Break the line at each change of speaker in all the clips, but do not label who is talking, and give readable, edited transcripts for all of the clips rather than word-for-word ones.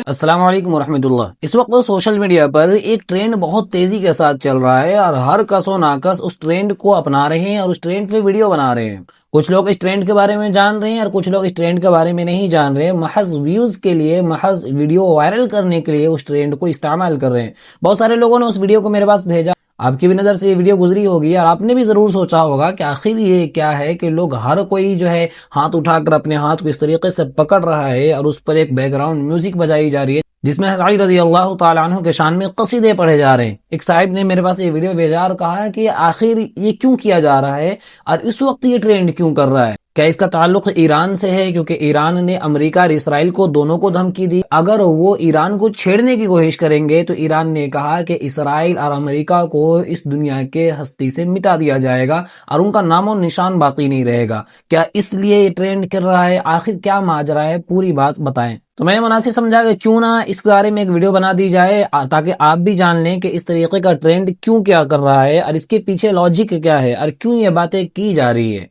السلام علیکم ورحمۃ اللہ۔ اس وقت سوشل میڈیا پر ایک ٹرینڈ بہت تیزی کے ساتھ چل رہا ہے اور ہر کس و ناکس اس ٹرینڈ کو اپنا رہے ہیں اور اس ٹرینڈ پہ ویڈیو بنا رہے ہیں۔ کچھ لوگ اس ٹرینڈ کے بارے میں جان رہے ہیں اور کچھ لوگ اس ٹرینڈ کے بارے میں نہیں جان رہے، محض ویوز کے لیے، محض ویڈیو وائرل کرنے کے لیے اس ٹرینڈ کو استعمال کر رہے ہیں۔ بہت سارے لوگوں نے اس ویڈیو کو میرے پاس بھیجا، آپ کی بھی نظر سے یہ ویڈیو گزری ہوگی اور آپ نے بھی ضرور سوچا ہوگا کہ آخر یہ کیا ہے کہ لوگ ہر کوئی جو ہے ہاتھ اٹھا کر اپنے ہاتھ کو اس طریقے سے پکڑ رہا ہے اور اس پر ایک بیک گراؤنڈ میوزک بجائی جا رہی ہے جس میں حضرت علی رضی اللہ تعالیٰ عنہ کے شان میں قصیدے پڑھے جا رہے ہیں۔ ایک صاحب نے میرے پاس یہ ویڈیو بھیجا اور کہا کہ آخر یہ کیوں کیا جا رہا ہے اور اس وقت یہ ٹرینڈ کیوں کر رہا ہے؟ کیا اس کا تعلق ایران سے ہے؟ کیونکہ ایران نے امریکہ اور اسرائیل کو دونوں کو دھمکی دی، اگر وہ ایران کو چھیڑنے کی کوشش کریں گے تو ایران نے کہا کہ اسرائیل اور امریکہ کو اس دنیا کے ہستی سے مٹا دیا جائے گا اور ان کا نام و نشان باقی نہیں رہے گا۔ کیا اس لیے یہ ٹرینڈ کر رہا ہے؟ آخر کیا ماجرا ہے؟ پوری بات بتائیں۔ تو میں نے مناسب سمجھا کہ کیوں نہ اس بارے میں ایک ویڈیو بنا دی جائے تاکہ آپ بھی جان لیں کہ اس طریقے کا ٹرینڈ کیوں کیا کر رہا ہے اور اس کے پیچھے لاجک کیا ہے اور کیوں یہ باتیں کی جا رہی ہے۔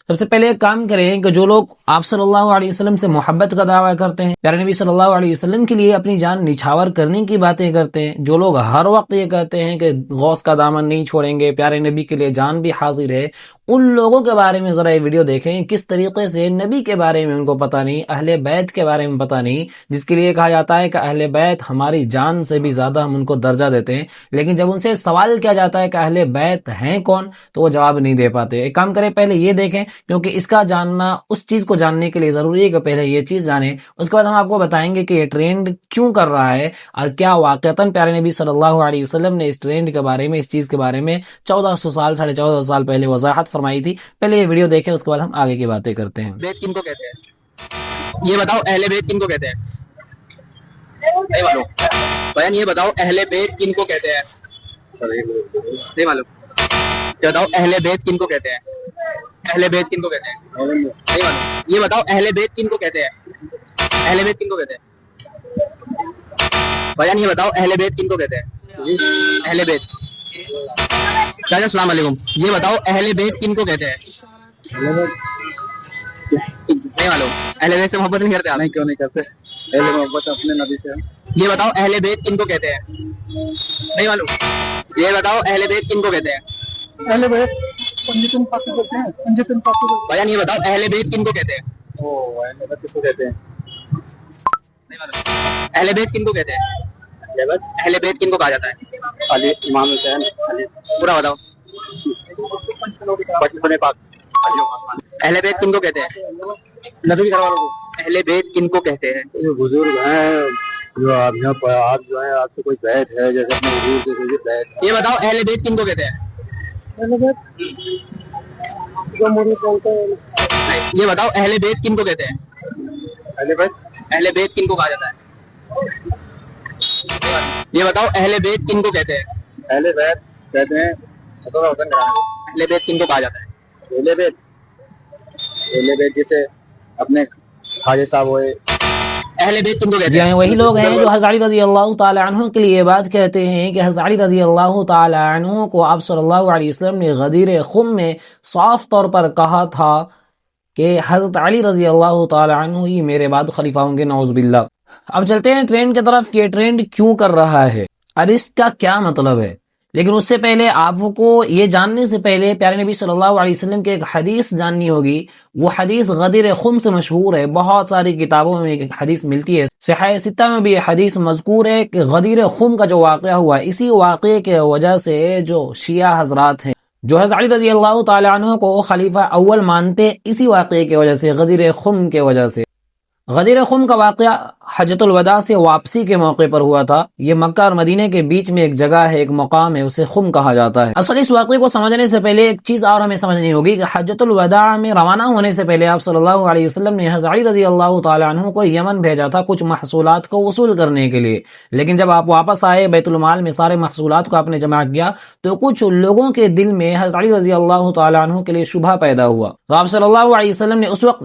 سب سے پہلے ایک کام کریں کہ جو لوگ آپ صلی اللہ علیہ وسلم سے محبت کا دعویٰ کرتے ہیں، پیارے نبی صلی اللہ علیہ وسلم کے لیے اپنی جان نچھاور کرنے کی باتیں کرتے ہیں، جو لوگ ہر وقت یہ کہتے ہیں کہ غوث کا دامن نہیں چھوڑیں گے، پیارے نبی کے لیے جان بھی حاضر ہے، ان لوگوں کے بارے میں ذرا یہ ویڈیو دیکھیں کس طریقے سے نبی کے بارے میں ان کو پتہ نہیں، اہل بیت کے بارے میں پتہ نہیں، جس کے لیے کہا جاتا ہے کہ اہل بیت ہماری جان سے بھی زیادہ ہم ان کو درجہ دیتے ہیں، لیکن جب ان سے سوال کیا جاتا ہے کہ اہل بیت ہیں کون تو وہ جواب نہیں دے پاتے۔ ایک کام کریں، پہلے یہ دیکھیں، کیونکہ اس کا جاننا اس چیز کو جاننے کے لیے ضروری ہے کہ پہلے یہ چیز جانیں، اس کے بعد ہم آپ کو بتائیں گے کہ یہ ٹرینڈ کیوں کر رہا ہے اور کیا واقعتاً پیارے نبی صلی اللہ علیہ وسلم نے اس ٹرینڈ کے بارے میں، اس چیز کے بارے میں 1400 سال 1450 سال پہلے وضاحت فرمائی تھی۔ پہلے یہ ویڈیو دیکھیں، اس کے بعد ہم آگے کی باتیں کرتے ہیں۔
بیت کن کو کہتے ہیں؟ یہ بتاؤ اہل بیت کن کو کہتے ہیں؟ نہیں معلوم؟ بیان یہ بتاؤ اہل بیت کن کو کہتے ہیں؟ نہیں معلوم؟ یہ بتاؤ اہل بیت کن کو کہتے ہیں؟ اہل بیت کن کو کہتے ہیں؟ نہیں معلوم؟ یہ بتاؤ اہل بیت کن کو کہتے ہیں؟ اہل بیت کن کو کہتے ہیں؟ بیان یہ بتاؤ اہل بیت کن کو کہتے ہیں؟ اہل بیت چاچا السلام علیکم، یہ بتاؤ اہل بیت کن کو کہتے ہیں؟ نہیں معلوم؟ اہل بیت سے محبت نہیں کرتے آپ؟ نہیں، کیوں نہیں کرتے؟ اہل محبت اپنے نبی سے۔ یہ بتاؤ اہل بیت کن کو کہتے ہیں؟ نہیں معلوم؟ یہ بتاؤ اہل بیت کن کو کہتے ہیں؟ اہل بیت پنجتن پاکی کہتے ہیں، پنجتن پاکی۔ بیان یہ بتاؤ اہل بیت کن کو کہتے ہیں؟ اہل بیت کس کو کہتے ہیں؟ نہیں معلوم؟ اہل بیت کن کو کہتے ہیں؟ اہل بیت کن کو کہا جاتا ہے؟ علی، امام حسین، علی۔ پورا بتاؤ۔ اہل بیت کن کو کہتے ہیں؟ نبی کے گھر والوں کو۔ اہل بیت کن کو کہتے ہیں؟ جو بزرگ ہیں، جو آپ جو ہیں، آپ کو کوئی بیت ہے جیسے اپنے حضور کے کوئی بیت۔ یہ بتاؤ اہل بیت کن کو کہتے ہیں؟ اہل بیت جو مرید بولتے ہیں۔ یہ بتاؤ اہل بیت کن کو کہتے ہیں؟ اہل بیت، اہل بیت کن کو کہا جاتا ہے؟ یہ بتاؤ اہل بیت کن کو کہتے ہیں؟ اہل بیت کہتے ہیں اہل بیت کن کو کہا جاتا ہے؟ اہل بیت، اہل بیت جسے اپنے خواجہ صاحب ہوئے، اہل بیت کن کو کہتے ہیں؟
وہی لوگ ہیں جو حضرت علی رضی اللہ تعالی عنہ کے لیے بات کہتے ہیں کہ حضرت علی رضی اللہ تعالی عنہ کو آپ صلی اللہ علیہ وسلم نے غدیر خم میں صاف طور پر کہا تھا کہ حضرت علی رضی اللہ تعالی عنہ ہی میرے بعد خلیفہ ہوں گے، نعوذ باللہ۔ اب چلتے ہیں ٹرینڈ کی طرف کہ یہ ٹرینڈ کیوں کر رہا ہے اور اس کا کیا مطلب ہے، لیکن اس سے پہلے آپ کو یہ جاننے سے پہلے پیارے نبی صلی اللہ علیہ وسلم کی ایک حدیث جاننی ہوگی۔ وہ حدیث غدیر خم سے مشہور ہے، بہت ساری کتابوں میں ایک حدیث ملتی ہے، صحیح ستہ میں بھی یہ حدیث مذکور ہے کہ غدیر خم کا جو واقعہ ہوا، اسی واقعے کی وجہ سے جو شیعہ حضرات ہیں جو حضرت علی رضی اللہ تعالی عنہ کو خلیفہ اول مانتے، اسی واقعے کی وجہ سے، غدیر خم کی وجہ سے۔ غدیر خم کا واقعہ حجۃ الوداع سے واپسی کے موقع پر ہوا تھا۔ یہ مکہ اور مدینہ کے بیچ میں ایک جگہ ہے، ایک مقام ہے، اسے خم کہا جاتا ہے۔ اصل اس واقعے کو سمجھنے سے پہلے ایک چیز اور ہمیں سمجھنی ہوگی کہ حجۃ الوداع میں روانہ ہونے سے پہلے آپ صلی اللہ علیہ وسلم نے حضرت علی رضی اللہ تعالی عنہ کو یمن بھیجا تھا کچھ محصولات کو وصول کرنے کے لیے، لیکن جب آپ واپس آئے بیت المال میں سارے محصولات کو آپ نے جمع کیا تو کچھ لوگوں کے دل میں حضرت علی رضی اللہ تعالی عنہ کے لیے شبہ پیدا ہوا، تو آپ صلی اللہ علیہ وسلم نے اس وقت